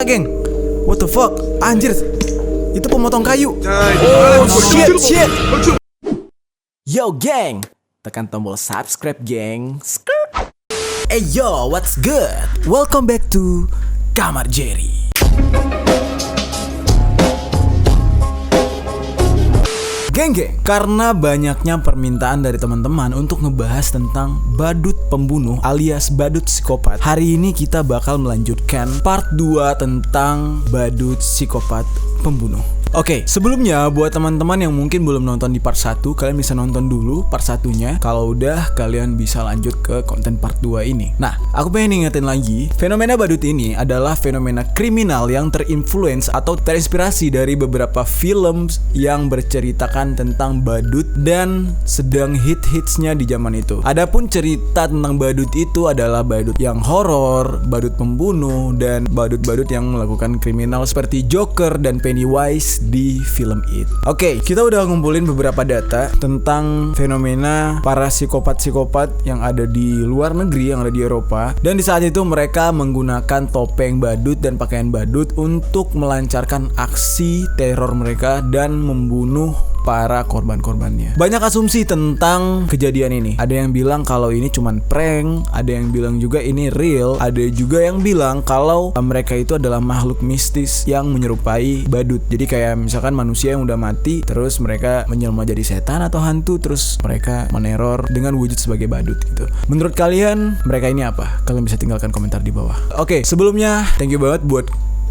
Geng, what the fuck? Anjir, itu pemotong kayu. Oh shit. Yo geng, tekan tombol subscribe geng. Hey yo, what's good? Welcome back to Kamar Jerry. Geng, karena banyaknya permintaan dari teman-teman untuk ngebahas tentang badut pembunuh alias badut psikopat, hari ini kita bakal melanjutkan part 2 tentang badut psikopat pembunuh. Oke, sebelumnya buat teman-teman yang mungkin belum nonton di part 1, kalian bisa nonton dulu part 1-nya. Kalau udah, kalian bisa lanjut ke konten part 2 ini. Nah, aku pengen ingetin lagi, fenomena badut ini adalah fenomena kriminal yang terinfluence atau terinspirasi dari beberapa film yang berceritakan tentang badut dan sedang hits-hitsnya di zaman itu. Adapun cerita tentang badut itu adalah badut yang horor, badut pembunuh, dan badut-badut yang melakukan kriminal seperti Joker dan Pennywise di film It. Oke, kita udah ngumpulin beberapa data tentang fenomena para psikopat-psikopat yang ada di luar negeri, yang ada di Eropa. Dan di saat itu mereka menggunakan topeng badut dan pakaian badut untuk melancarkan aksi teror mereka dan membunuh para korban-korbannya. Banyak asumsi tentang kejadian ini. Ada yang bilang kalau ini cuman prank, ada yang bilang juga ini real, ada juga yang bilang kalau mereka itu adalah makhluk mistis yang menyerupai badut. Jadi kayak misalkan manusia yang udah mati, terus mereka menjelma jadi setan atau hantu, terus mereka meneror dengan wujud sebagai badut gitu. Menurut kalian mereka ini apa? Kalian bisa tinggalkan komentar di bawah. Oke, sebelumnya thank you banget buat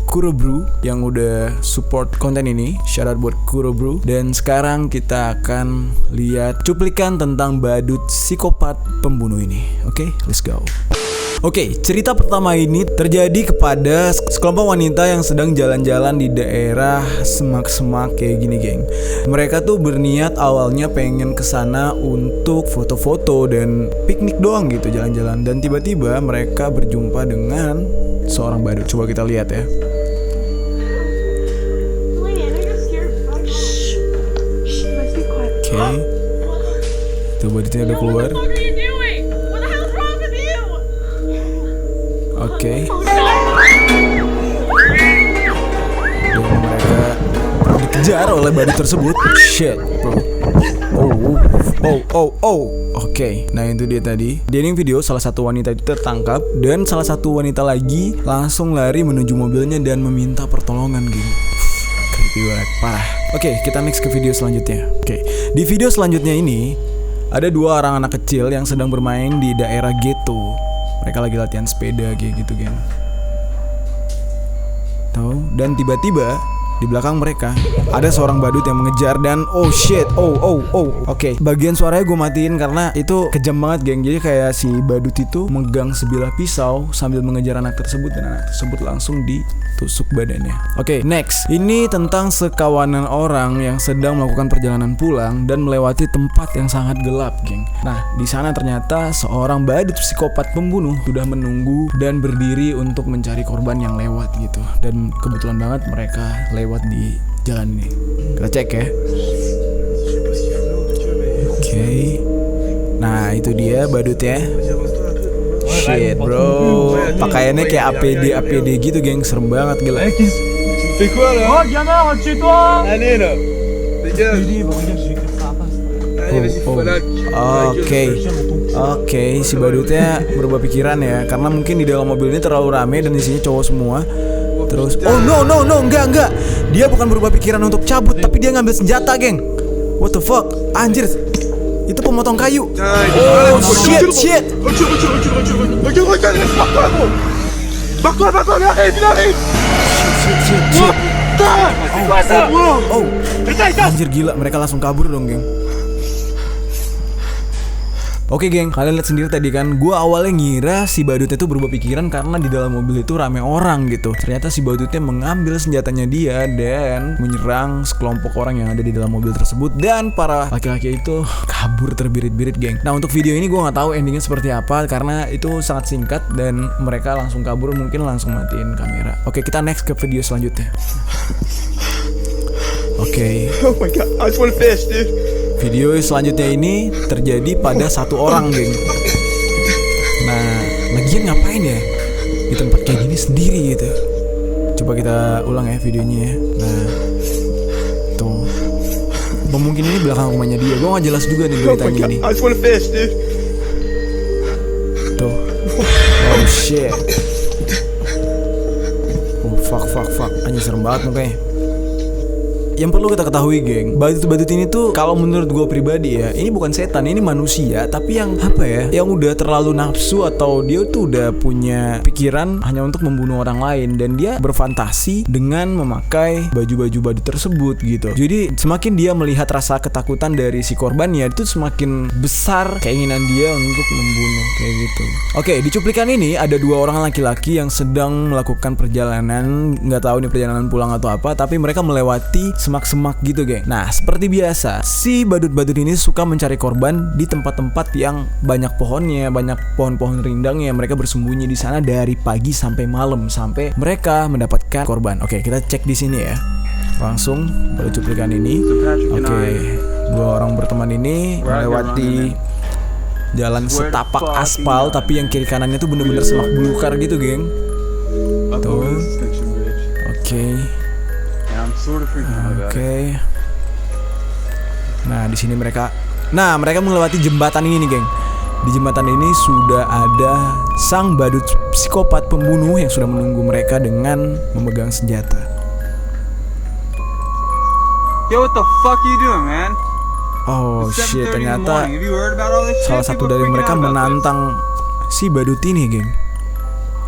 Kurobrew yang udah support konten ini. Shout out buat Kurobrew. Dan sekarang kita akan lihat cuplikan tentang badut psikopat pembunuh ini. Oke, let's go. Oke, cerita pertama ini terjadi kepada sekelompok wanita yang sedang jalan-jalan di daerah semak-semak kayak gini, geng. Mereka tuh berniat awalnya pengen kesana untuk foto-foto dan piknik doang gitu, jalan-jalan. Dan tiba-tiba mereka berjumpa dengan seorang badut. Coba kita lihat ya. Oke, tuh badutnya udah keluar. Oke. Dan mereka dikejar oleh badut tersebut. Shit, bro. Oke, nah itu dia tadi. Di ending video salah satu wanita itu tertangkap dan salah satu wanita lagi langsung lari menuju mobilnya dan meminta pertolongan, geng. Creepy banget, parah. Oke, kita next ke video selanjutnya. Oke, di video selanjutnya ini ada dua orang anak kecil yang sedang bermain di daerah ghetto. Mereka lagi latihan sepeda kayak gitu, geng. Tahu? Dan tiba-tiba di belakang mereka ada seorang badut yang mengejar dan oh shit, Oke, bagian suaranya gue matiin karena itu kejam banget, geng. Jadi kayak si badut itu megang sebilah pisau sambil mengejar anak tersebut dan anak tersebut langsung ditusuk badannya. Oke, next. Ini tentang sekawanan orang yang sedang melakukan perjalanan pulang dan melewati tempat yang sangat gelap, geng. Nah, di sana ternyata seorang badut psikopat pembunuh sudah menunggu dan berdiri untuk mencari korban yang lewat gitu. Dan kebetulan banget mereka lewat di jalan ini. Kita cek ya. Oke. Nah, itu dia badutnya. Shit, bro. Pakaiannya kayak APD gitu, geng. Serem banget, gila. Oke, si badutnya berubah pikiran ya, karena mungkin di dalam mobil ini terlalu rame dan isinya cowok semua. Terus, oh no, enggak. Dia bukan berubah pikiran untuk cabut, tapi dia ngambil senjata, geng. What the fuck? Anjir, itu pemotong kayu. Oh shit. Shit. Anjir, gila, mereka langsung kabur dong, geng. Oke, geng, kalian lihat sendiri tadi kan, gue awalnya ngira si badutnya itu berubah pikiran karena di dalam mobil itu rame orang gitu. Ternyata si badutnya mengambil senjatanya dia dan menyerang sekelompok orang yang ada di dalam mobil tersebut. Dan para laki-laki itu kabur terbirit-birit, geng. Nah, untuk video ini gue gak tahu endingnya seperti apa karena itu sangat singkat dan mereka langsung kabur, mungkin langsung matiin kamera. Oke, kita next ke video selanjutnya. Oke. Oh my god, I just wanna fish, dude. Video selanjutnya ini terjadi pada satu orang, geng. Nah, lagian ngapain ya di tempat kayak gini sendiri gitu? Coba kita ulang ya videonya ya. Nah, tuh. Mungkin ini belakang rumahnya dia. Gue gak jelas juga nih Oh my beritanya god, ini. I just wanna fish, dude. Tuh. Oh shit. Oh fuck. Anjir serem banget mukanya. Yang perlu kita ketahui, geng, badut-badut ini tuh kalau menurut gue pribadi ya, ini bukan setan, ini manusia, tapi yang apa ya, yang udah terlalu nafsu atau dia tuh udah punya pikiran hanya untuk membunuh orang lain, dan dia berfantasi dengan memakai baju-baju badut tersebut gitu. Jadi semakin dia melihat rasa ketakutan dari si korbannya, itu semakin besar keinginan dia untuk membunuh kayak gitu. Oke, di cuplikan ini ada dua orang laki-laki yang sedang melakukan perjalanan, nggak tahu nih perjalanan pulang atau apa, tapi mereka melewati semak-semak gitu, geng. Nah, seperti biasa, si badut-badut ini suka mencari korban di tempat-tempat yang banyak pohonnya, banyak pohon-pohon rindangnya. Mereka bersembunyi di sana dari pagi sampai malam sampai mereka mendapatkan korban. Oke, kita cek di sini ya. Langsung pada cuplikan ini. Oke, dua orang berteman ini melewati jalan setapak aspal, tapi yang kiri kanannya tuh bener-bener semak belukar gitu, geng. Tuh. Oke. Oke. Nah, di sini mereka melewati jembatan ini nih, geng. Di jembatan ini sudah ada sang badut psikopat pembunuh yang sudah menunggu mereka dengan memegang senjata. Yo, what the fuck you doing, man? Oh It's shit, 7:30 in the ternyata morning. Have you heard about all this shit? salah satu People dari freaking mereka out about this. menantang si badut ini, geng.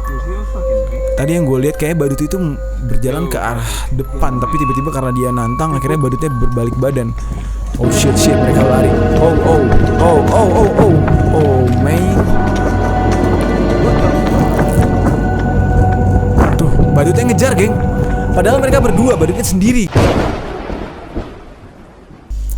Dude, who the fuck is he? Tadi yang gue lihat kayak badut itu berjalan ke arah depan, tapi tiba-tiba karena dia nantang akhirnya badutnya berbalik badan. Oh shit, mereka lari. Oh man. Tuh, badutnya ngejar, geng. Padahal mereka berdua, badutnya sendiri.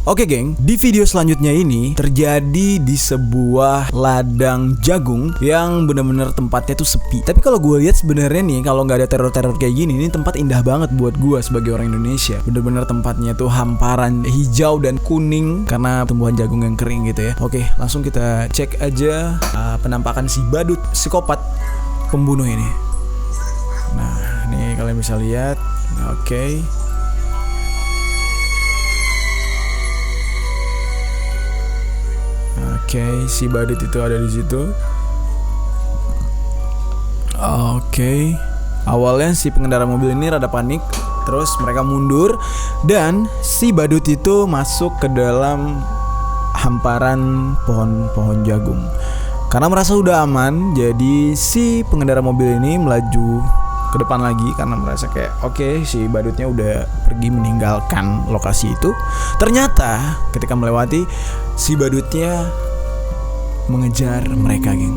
Oke, geng, di video selanjutnya ini terjadi di sebuah ladang jagung yang benar-benar tempatnya tuh sepi. Tapi kalau gue lihat sebenarnya nih, kalau nggak ada teror-teror kayak gini, ini tempat indah banget buat gue sebagai orang Indonesia. Bener-bener tempatnya tuh hamparan hijau dan kuning karena tumbuhan jagung yang kering gitu ya. Oke, langsung kita cek aja penampakan si badut psikopat pembunuh ini. Nah, nih kalian bisa lihat. Oke. Oke, si badut itu ada di situ. Oke. Awalnya si pengendara mobil ini rada panik, terus mereka mundur dan si badut itu masuk ke dalam hamparan pohon-pohon jagung. Karena merasa udah aman, jadi si pengendara mobil ini melaju ke depan lagi karena merasa kayak oke, si badutnya udah pergi meninggalkan lokasi itu. Ternyata ketika melewati, si badutnya mengejar mereka, geng.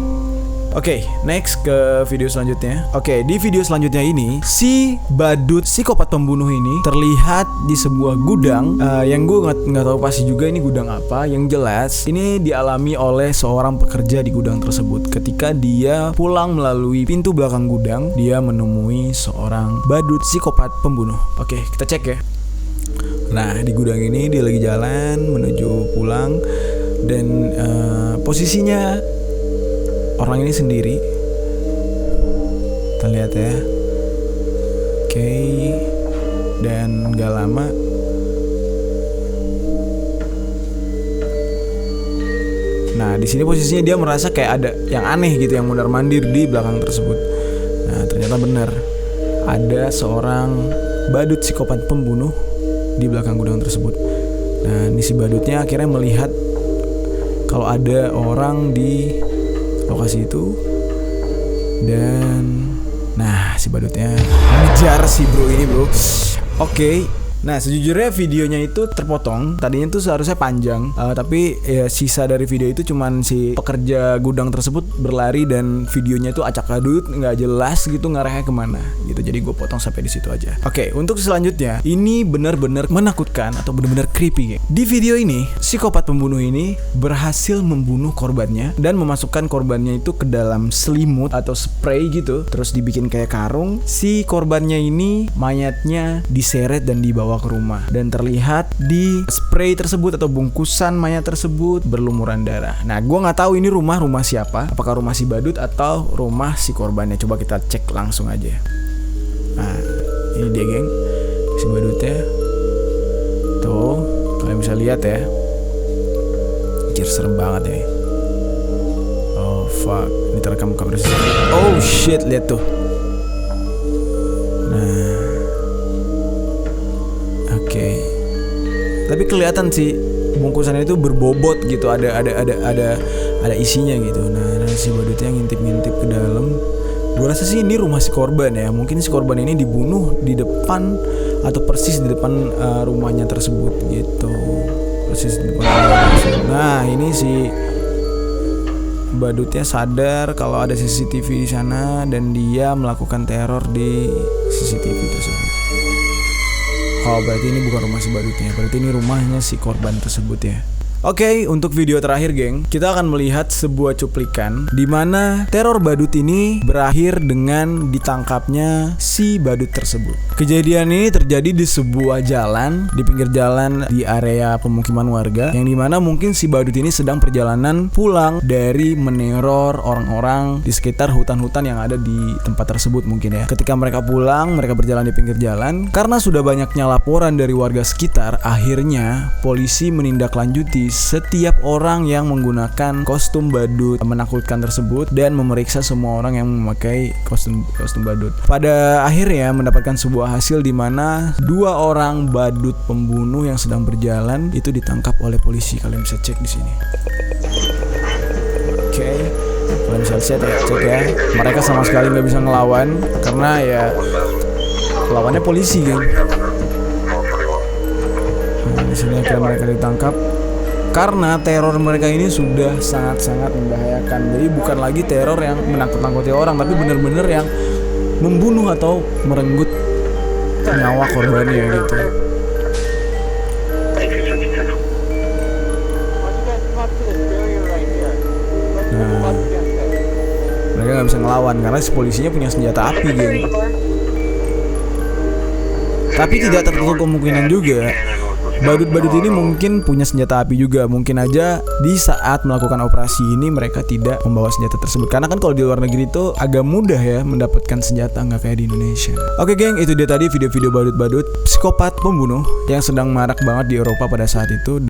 Oke, next ke video selanjutnya. Oke, di video selanjutnya ini si badut psikopat pembunuh ini terlihat di sebuah gudang yang gue nggak tahu pasti juga ini gudang apa. Yang jelas ini dialami oleh seorang pekerja di gudang tersebut. Ketika dia pulang melalui pintu belakang gudang, dia menemui seorang badut psikopat pembunuh. Oke, kita cek ya. Nah, di gudang ini dia lagi jalan menuju pulang dan posisinya orang ini sendiri. Kita lihat ya. Oke. Dan gak lama nah, di sini posisinya dia merasa kayak ada yang aneh gitu, yang mondar-mandir di belakang tersebut. Nah, ternyata benar. Ada seorang badut psikopat pembunuh di belakang gudang tersebut. Nah, ini si badutnya akhirnya melihat kalau ada orang di lokasi itu dan nah, si badutnya ngejar si bro ini, bro. Oke. Nah, sejujurnya videonya itu terpotong. Tadinya tuh seharusnya panjang, tapi ya sisa dari video itu cuman si pekerja gudang tersebut berlari dan videonya itu acak adut, nggak jelas gitu ngarahnya kemana gitu. Jadi gue potong sampai di situ aja. Oke, untuk selanjutnya ini benar-benar menakutkan atau benar-benar creepy, geng. Di video ini psikopat pembunuh ini berhasil membunuh korbannya dan memasukkan korbannya itu ke dalam selimut atau spray gitu, terus dibikin kayak karung. Si korbannya ini mayatnya diseret dan dibawa ke rumah dan terlihat di spray tersebut atau bungkusan mayat tersebut berlumuran darah. Nah, gue nggak tahu ini rumah siapa, apakah rumah si badut atau rumah si korbannya. Coba kita cek langsung aja. Nah, Ini dia geng, si badutnya. Tuh, kalian bisa lihat ya. Anjir, serem banget ya. Oh fuck, ini terekam kamera CCTV. Oh shit, lihat tuh. Nah, oke. Tapi kelihatan sih bungkusannya itu berbobot gitu, ada isinya gitu. Nah, si badutnya ngintip-ngintip ke dalam. Gue rasa sih ini rumah si korban ya. Mungkin si korban ini dibunuh di depan atau persis di depan rumahnya tersebut gitu. Persis di depan rumahnya tersebut. Nah, ini si badutnya sadar kalau ada CCTV di sana dan dia melakukan teror di CCTV tersebut. Oh, berarti ini bukan rumah si badutnya, berarti ini rumahnya si korban tersebut ya. Oke, untuk video terakhir geng, kita akan melihat sebuah cuplikan di mana teror badut ini berakhir dengan ditangkapnya si badut tersebut. Kejadian ini terjadi di sebuah jalan, di pinggir jalan di area pemukiman warga, yang dimana mungkin si badut ini sedang perjalanan pulang dari meneror orang-orang di sekitar hutan-hutan yang ada di tempat tersebut mungkin ya. Ketika mereka pulang, mereka berjalan di pinggir jalan. Karena sudah banyaknya laporan dari warga sekitar, akhirnya polisi menindaklanjuti setiap orang yang menggunakan kostum badut menakutkan tersebut dan memeriksa semua orang yang memakai kostum badut. Pada akhirnya mendapatkan sebuah hasil di mana 2 orang badut pembunuh yang sedang berjalan itu ditangkap oleh polisi. Kalian bisa cek di sini. Oke, kalian bisa cek ya. Mereka sama sekali nggak bisa ngelawan karena ya lawannya polisi kan. Nah, di sini akhirnya mereka ditangkap. Karena teror mereka ini sudah sangat-sangat membahayakan. Jadi bukan lagi teror yang menakut-nakuti orang, tapi benar-benar yang membunuh atau merenggut nyawa korbannya gitu. Nah, mereka nggak bisa ngelawan karena si polisinya punya senjata api geng. Tapi tidak tertutup kemungkinan juga badut-badut ini mungkin punya senjata api juga. Mungkin aja di saat melakukan operasi ini mereka tidak membawa senjata tersebut. Karena kan kalau di luar negeri itu agak mudah ya mendapatkan senjata, nggak kayak di Indonesia. Oke geng, itu dia tadi video-video badut-badut psikopat pembunuh yang sedang marak banget di Eropa pada saat itu.